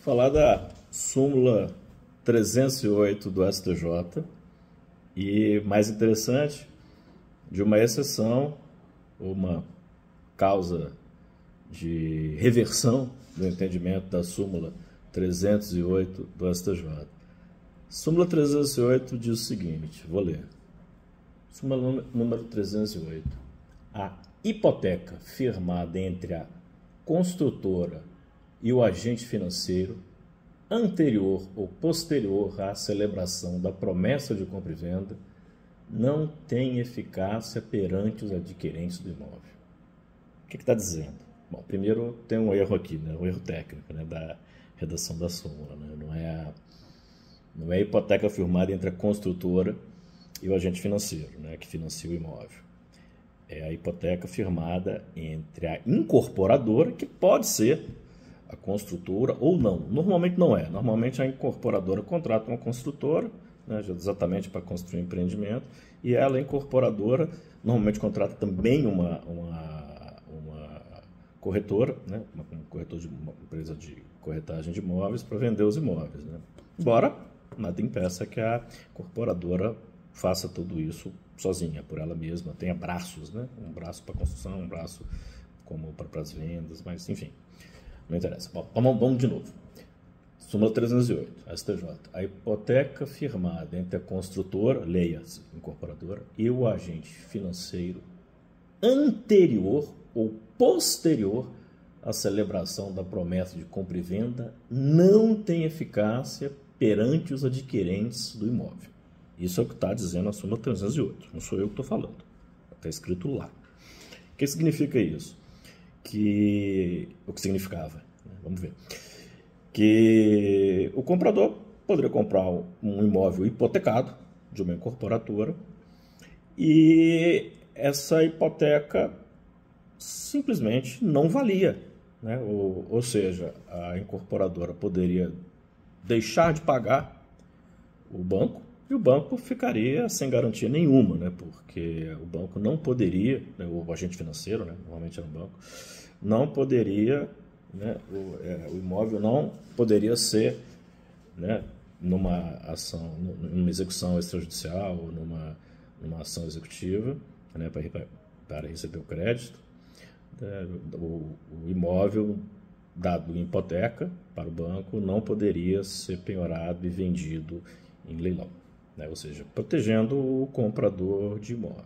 falar da súmula 308 do STJ e, mais interessante, de uma exceção, uma causa de reversão do entendimento da súmula 308 do STJ. Súmula 308 diz o seguinte, vou ler. Súmula número 308. A hipoteca firmada entre a construtora e o agente financeiro, anterior ou posterior à celebração da promessa de compra e venda, não tem eficácia perante os adquirentes do imóvel. O que está dizendo? Bom, primeiro tem um erro aqui, né? Um erro técnico, né? Da redação da súmula. Né? Não é a hipoteca firmada entre a construtora e o agente financeiro, né? Que financia o imóvel. É a hipoteca firmada entre a incorporadora, que pode ser a construtora ou não. Normalmente não é. Normalmente a incorporadora contrata uma construtora, né, exatamente para construir um empreendimento, e ela, a incorporadora, normalmente contrata também uma corretora, né, um corretor de uma empresa de corretagem de imóveis para vender os imóveis. Né. Embora nada impeça que a incorporadora faça tudo isso sozinha, por ela mesma, tenha braços, né, um braço para construção, um braço como para as vendas, mas enfim, não interessa. Bom, vamos de novo. Súmula 308, STJ. A hipoteca firmada entre a construtora, leia-se, incorporadora, e o agente financeiro anterior ou posterior à celebração da promessa de compra e venda não tem eficácia perante os adquirentes do imóvel. Isso é o que está dizendo a súmula 308, não sou eu que estou falando. Está escrito lá. O que significa isso? O que significava? Né? Vamos ver. Que o comprador poderia comprar um imóvel hipotecado de uma incorporadora e essa hipoteca simplesmente não valia, né? Ou seja, a incorporadora poderia deixar de pagar o banco e o banco ficaria sem garantia nenhuma, né? Porque o banco não poderia, né? O agente financeiro, né? Normalmente era um banco, não poderia, né? O imóvel não poderia ser, né? Numa ação, numa execução extrajudicial ou numa ação executiva, né? Para receber o crédito. O imóvel dado em hipoteca para o banco não poderia ser penhorado e vendido em leilão, né? Ou seja, protegendo o comprador de imóveis.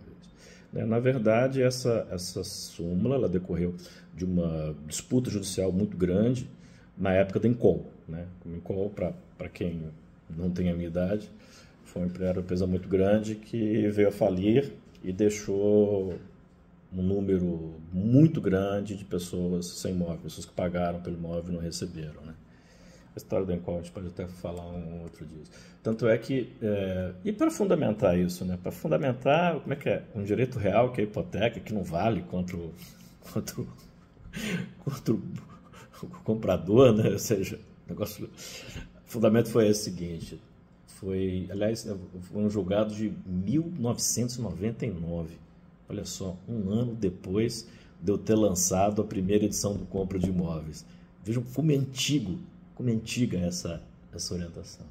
Na verdade, essa súmula ela decorreu de uma disputa judicial muito grande na época da Incol. Né? O Incol, para quem não tem a minha idade, foi uma empresa muito grande que veio a falir e deixou um número muito grande de pessoas sem imóvel, pessoas que pagaram pelo imóvel e não receberam. Né? A história da Incol a gente pode até falar um outro dia. Tanto é que, e para fundamentar isso, né? Para fundamentar, como é que é? Um direito real, que é a hipoteca, que não vale contra o comprador, né? Ou seja, o fundamento foi o seguinte, aliás, foi um julgado de 1999, olha só, um ano depois de eu ter lançado a primeira edição do Compra de Imóveis. Vejam como é antiga essa orientação.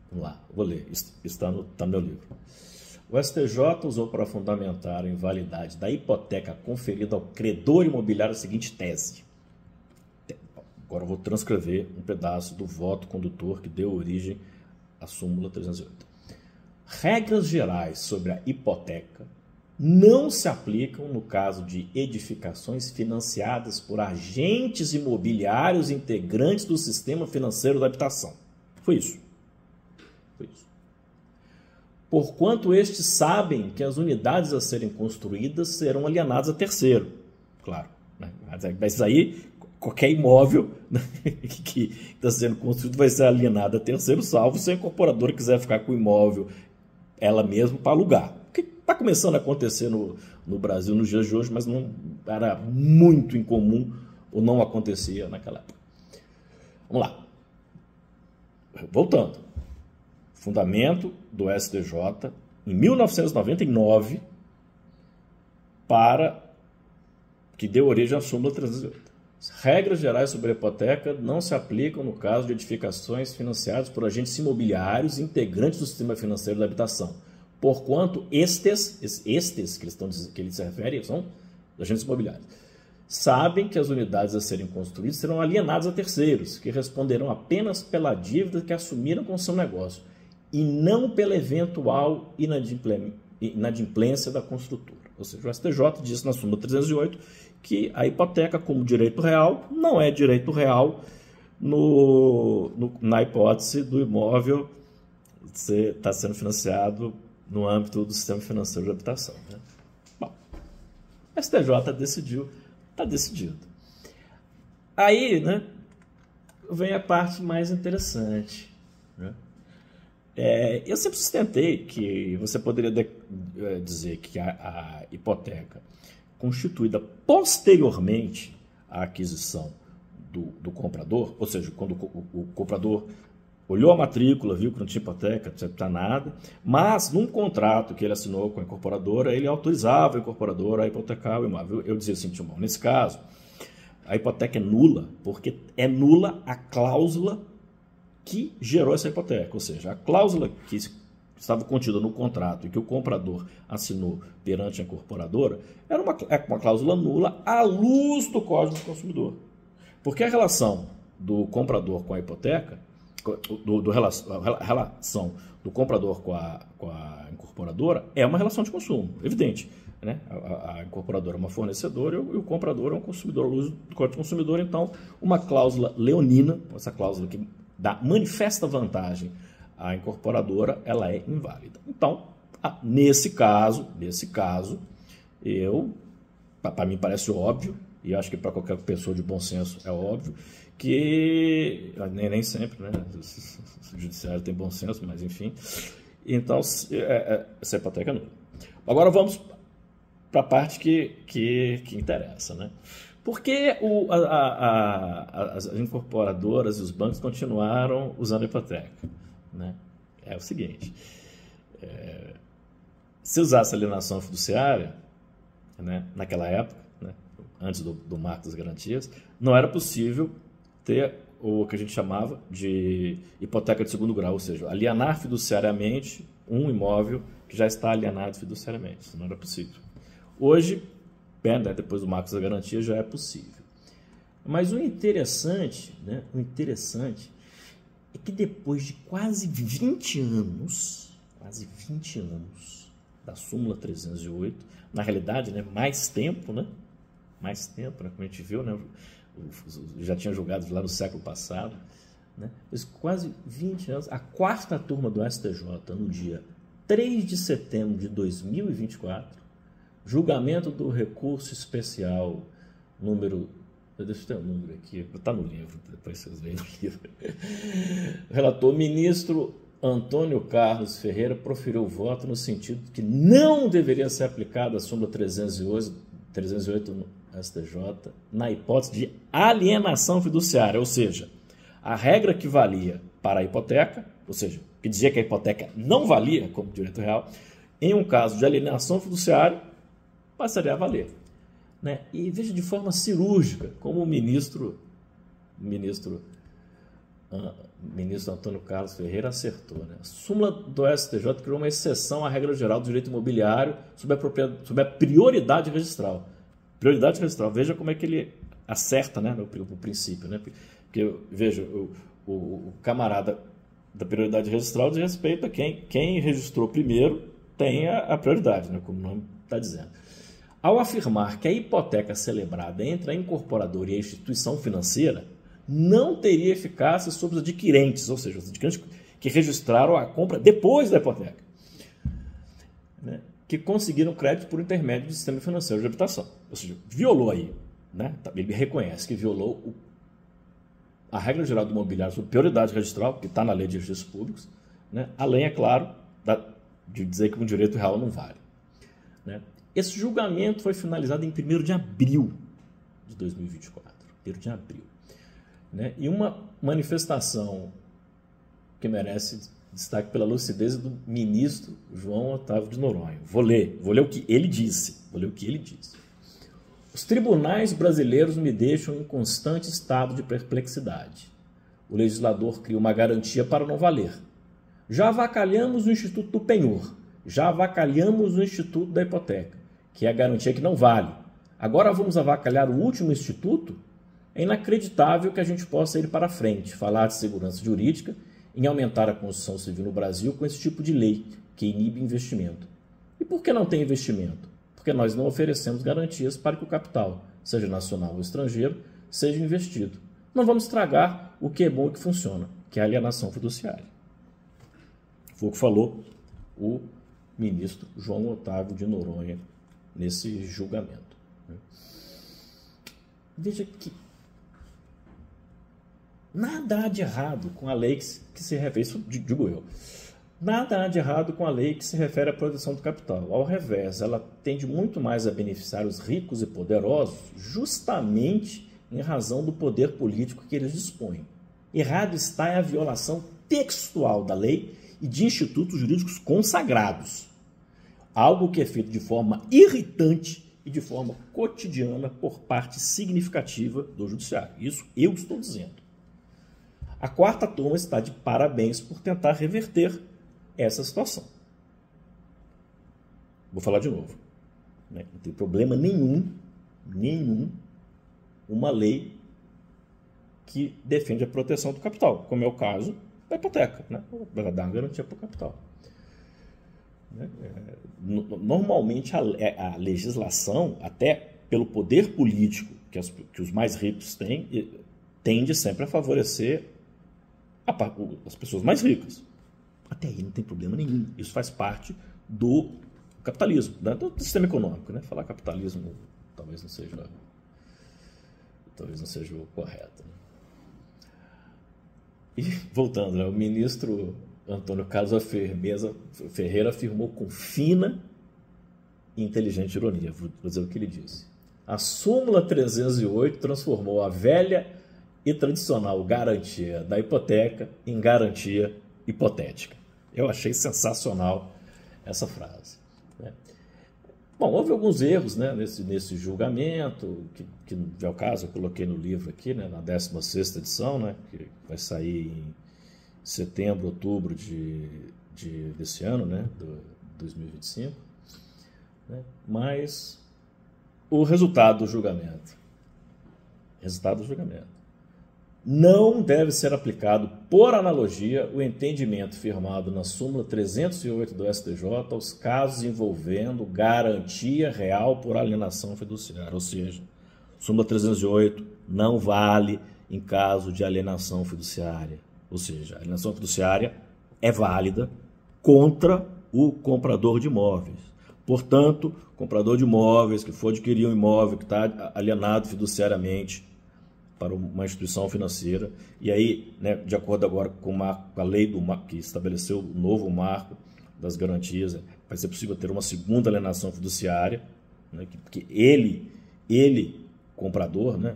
Vamos lá, vou ler, isso está no meu livro. O STJ usou para fundamentar a invalidade da hipoteca conferida ao credor imobiliário a seguinte tese. Agora eu vou transcrever um pedaço do voto condutor que deu origem à súmula 308. Regras gerais sobre a hipoteca não se aplicam no caso de edificações financiadas por agentes imobiliários integrantes do sistema financeiro da habitação. Foi isso. Porquanto estes sabem que as unidades a serem construídas serão alienadas a terceiro. Claro, né? Mas aí qualquer imóvel, né, que está sendo construído vai ser alienado a terceiro, salvo se a incorporadora quiser ficar com o imóvel ela mesma para alugar. O que está começando a acontecer no Brasil nos dias de hoje, mas não era muito incomum ou não acontecia naquela época. Vamos lá. Voltando. Fundamento do STJ em 1999 que deu origem à súmula 308. Regras gerais sobre a hipoteca não se aplicam no caso de edificações financiadas por agentes imobiliários integrantes do sistema financeiro da habitação, porquanto estes que eles se referem são agentes imobiliários, sabem que as unidades a serem construídas serão alienadas a terceiros, que responderão apenas pela dívida que assumiram com seu negócio e não pela eventual inadimplência da construtora. Ou seja, o STJ disse na súmula 308 que a hipoteca como direito real não é direito real na hipótese do imóvel estar sendo financiado no âmbito do sistema financeiro de habitação. Né? Bom, o STJ decidiu, está decidido. Aí, né, vem a parte mais interessante. Né? Eu sempre sustentei que você poderia dizer que a hipoteca constituída posteriormente à aquisição do comprador, ou seja, quando o comprador olhou a matrícula, viu que não tinha hipoteca, não tinha nada, mas num contrato que ele assinou com a incorporadora, ele autorizava a incorporadora a hipotecar o imóvel. Eu dizia assim, Timão, nesse caso, a hipoteca é nula, porque é nula a cláusula que gerou essa hipoteca, ou seja, a cláusula que estava contida no contrato e que o comprador assinou perante a incorporadora era uma cláusula nula à luz do Código do Consumidor. Porque a relação do comprador com a hipoteca, a relação do comprador com a incorporadora é uma relação de consumo, evidente. Né? A incorporadora é uma fornecedora e o comprador é um consumidor à luz do Código do Consumidor. Então, uma cláusula leonina, essa cláusula que dá manifesta vantagem à incorporadora, ela é inválida. Então, nesse caso, para mim parece óbvio, e acho que para qualquer pessoa de bom senso é óbvio, que nem sempre, né? O judiciário tem bom senso, mas enfim. Então, essa hipoteca é nula. Agora vamos para a parte que interessa, né? Por que as incorporadoras e os bancos continuaram usando a hipoteca? Né? É o seguinte, se usasse alienação fiduciária, né, naquela época, né, antes do marco das garantias, não era possível ter o que a gente chamava de hipoteca de segundo grau, ou seja, alienar fiduciariamente um imóvel que já está alienado fiduciariamente. Isso não era possível. Hoje, depois do marco das garantias, já é possível. Mas o interessante é que depois de quase 20 anos da súmula 308, na realidade, né, mais tempo, né, como a gente viu, né, já tinha julgado lá no século passado, né, quase 20 anos, a quarta turma do STJ, no dia 3 de setembro de 2024, julgamento do recurso especial número... Deixa eu ter um número aqui, está no livro, depois vocês veem no livro. O relator ministro Antônio Carlos Ferreira proferiu o voto no sentido que não deveria ser aplicada a súmula 308 no STJ na hipótese de alienação fiduciária, ou seja, a regra que valia para a hipoteca, ou seja, que dizia que a hipoteca não valia como direito real, em um caso de alienação fiduciária, passaria a valer. Né? E veja de forma cirúrgica como o ministro Antônio Carlos Ferreira acertou. Né? A súmula do STJ criou uma exceção à regra geral do direito imobiliário sobre a prioridade registral. Prioridade registral, veja como é que ele acerta, né, no princípio. Né? Porque, veja, o camarada da prioridade registral diz respeito a quem registrou primeiro tem a prioridade, né, como o nome está dizendo. Ao afirmar que a hipoteca celebrada entre a incorporadora e a instituição financeira não teria eficácia sobre os adquirentes, ou seja, os adquirentes que registraram a compra depois da hipoteca, né, que conseguiram crédito por intermédio do sistema financeiro de habitação. Ou seja, violou aí, né, ele reconhece que violou a regra geral do imobiliário sobre prioridade registral, que está na lei de registros públicos, né, além, é claro, de dizer que um direito real não vale. Né. Esse julgamento foi finalizado em 1º de abril de 2024. 1º de abril. Né? E uma manifestação que merece destaque pela lucidez do ministro João Otávio de Noronha. Vou ler o que ele disse. Os tribunais brasileiros me deixam em constante estado de perplexidade. O legislador cria uma garantia para não valer. Já avacalhamos o Instituto do Penhor, já avacalhamos o Instituto da Hipoteca, que é a garantia que não vale. Agora vamos avacalhar o último instituto? É inacreditável que a gente possa ir para frente, falar de segurança jurídica, em aumentar a construção civil no Brasil com esse tipo de lei que inibe investimento. E por que não tem investimento? Porque nós não oferecemos garantias para que o capital, seja nacional ou estrangeiro, seja investido. Não vamos estragar o que é bom e que funciona, que é a alienação fiduciária. Foi o que falou o ministro João Otávio de Noronha nesse julgamento. Veja que nada há de errado com a lei que se refere, isso digo eu, nada há de errado com a lei que se refere à proteção do capital. Ao revés, ela tende muito mais a beneficiar os ricos e poderosos justamente em razão do poder político que eles dispõem. Errado está a violação textual da lei e de institutos jurídicos consagrados. Algo que é feito de forma irritante e de forma cotidiana por parte significativa do judiciário. Isso eu estou dizendo. A quarta turma está de parabéns por tentar reverter essa situação. Vou falar de novo. Não tem problema nenhum, uma lei que defende a proteção do capital, como é o caso da hipoteca, né? Ela dá uma garantia para o capital. Normalmente a legislação, até pelo poder político que os mais ricos têm, tende sempre a favorecer as pessoas mais ricas. Até aí não tem problema nenhum. Isso faz parte do capitalismo, né? Do sistema econômico, né? Falar capitalismo talvez não seja o correto. Né? E voltando, né? O ministro Antônio Carlos Ferreira afirmou com fina e inteligente ironia, vou dizer o que ele disse. A súmula 308 transformou a velha e tradicional garantia da hipoteca em garantia hipotética. Eu achei sensacional essa frase. Né? Bom, houve alguns erros, né, nesse julgamento, que é o caso, eu coloquei no livro aqui, né, na 16ª edição, né, que vai sair em setembro, outubro desse ano, né, 2025. Né, mas o resultado do julgamento. Não deve ser aplicado, por analogia, o entendimento firmado na súmula 308 do STJ aos casos envolvendo garantia real por alienação fiduciária. Ou seja, súmula 308 não vale em caso de alienação fiduciária. Ou seja, a alienação fiduciária é válida contra o comprador de imóveis. Portanto, comprador de imóveis que for adquirir um imóvel que está alienado fiduciariamente para uma instituição financeira, e aí, né, de acordo agora com a lei que estabeleceu o novo marco das garantias, vai ser possível ter uma segunda alienação fiduciária, né, porque ele comprador, né,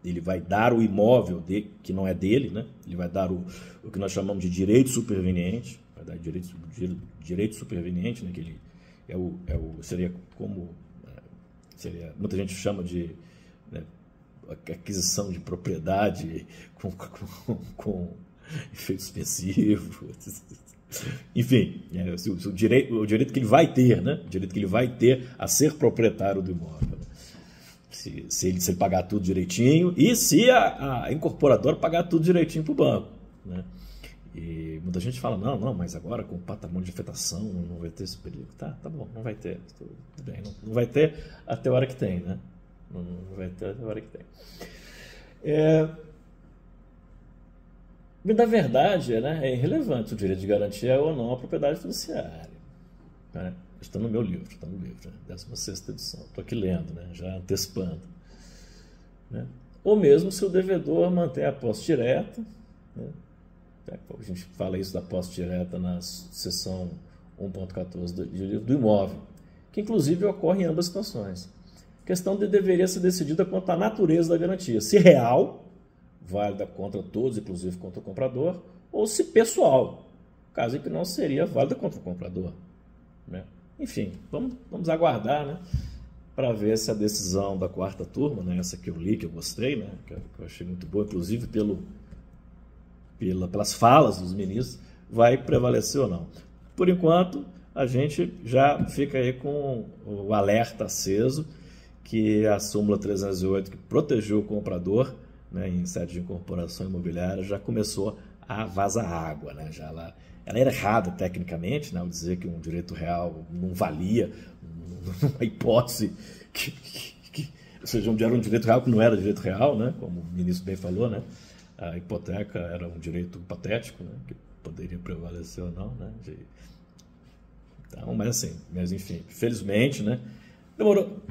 ele vai dar o imóvel que não é dele, né, ele vai dar o que nós chamamos de direito superveniente, vai dar direito superveniente, né, que ele seria como muita gente chama de, né, aquisição de propriedade com efeito suspensivo, enfim, o direito que ele vai ter, né? O direito que ele vai ter a ser proprietário do imóvel. Né? Se ele pagar tudo direitinho e se a incorporadora pagar tudo direitinho para o banco. Né? E muita gente fala, não, mas agora com o patrimônio de afetação não vai ter esse perigo. Tá bom, não vai ter. Tudo bem, não vai ter até a hora que tem, né? Não vai ter até a hora que tem. Na verdade, né, é irrelevante o direito de garantia ou não a propriedade fiduciária. Né? Está no meu livro, né, 16ª edição. Estou aqui lendo, né, já antecipando. Né? Ou mesmo se o devedor mantém a posse direta. Né? A gente fala isso da posse direta na seção 1.14 do livro do imóvel, que inclusive ocorre em ambas situações. A questão deveria ser decidida quanto à natureza da garantia. Se real, válida contra todos, inclusive contra o comprador, ou se pessoal, caso em que não seria válida contra o comprador. Né? Enfim, vamos aguardar, né, para ver se a decisão da quarta turma, né, essa que eu li, que eu gostei, né, que eu achei muito boa, inclusive pelas falas dos ministros, vai prevalecer ou não. Por enquanto, a gente já fica aí com o alerta aceso que a súmula 308, que protegeu o comprador, né, em sede de incorporação imobiliária, já começou a vazar água. Né? Ela era errada tecnicamente, né, ao dizer que um direito real não valia, uma hipótese ou seja, onde era um direito real que não era direito real, né, como o ministro bem falou, né, a hipoteca era um direito hipotético, né, que poderia prevalecer ou não, né, então, mas enfim, felizmente, né,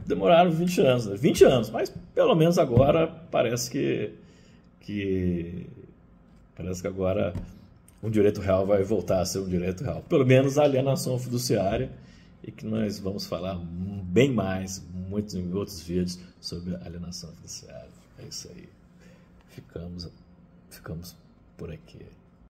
demoraram 20 anos, né? 20 anos, mas pelo menos agora parece que agora um direito real vai voltar a ser um direito real. Pelo menos a alienação fiduciária, e que nós vamos falar bem mais, muitos em outros vídeos, sobre a alienação fiduciária. É isso aí. Ficamos por aqui.